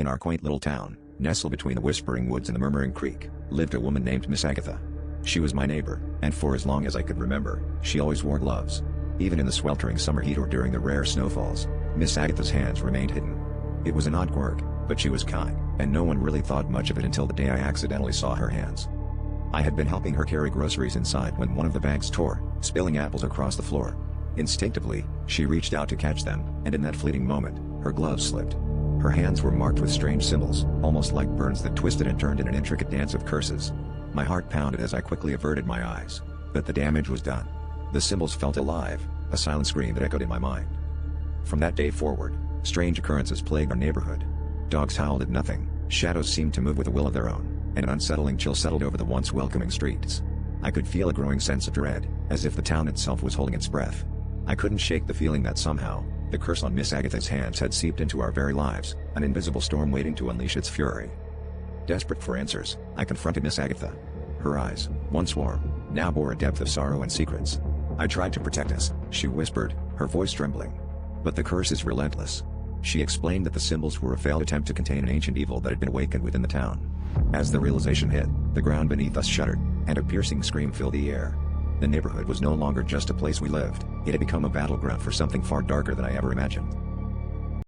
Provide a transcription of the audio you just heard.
In our quaint little town, nestled between the whispering woods and the murmuring creek, lived a woman named Miss Agatha. She was my neighbor, and for as long as I could remember, she always wore gloves. Even in the sweltering summer heat or during the rare snowfalls, Miss Agatha's hands remained hidden. It was an odd quirk, but she was kind, and no one really thought much of it until the day I accidentally saw her hands. I had been helping her carry groceries inside when one of the bags tore, spilling apples across the floor. Instinctively, she reached out to catch them, and in that fleeting moment, her gloves slipped. Her hands were marked with strange symbols, almost like burns that twisted and turned in an intricate dance of curses. My heart pounded as I quickly averted my eyes. But the damage was done. The symbols felt alive, a silent scream that echoed in my mind. From that day forward, strange occurrences plagued our neighborhood. Dogs howled at nothing, shadows seemed to move with a will of their own, and an unsettling chill settled over the once welcoming streets. I could feel a growing sense of dread, as if the town itself was holding its breath. I couldn't shake the feeling that somehow, the curse on Miss Agatha's hands had seeped into our very lives, an invisible storm waiting to unleash its fury. Desperate for answers, I confronted Miss Agatha. Her eyes, once warm, now bore a depth of sorrow and secrets. "I tried to protect us," she whispered, her voice trembling. "But the curse is relentless." She explained that the symbols were a failed attempt to contain an ancient evil that had been awakened within the town. As the realization hit, the ground beneath us shuddered, and a piercing scream filled the air. The neighborhood was no longer just a place we lived, it had become a battleground for something far darker than I ever imagined.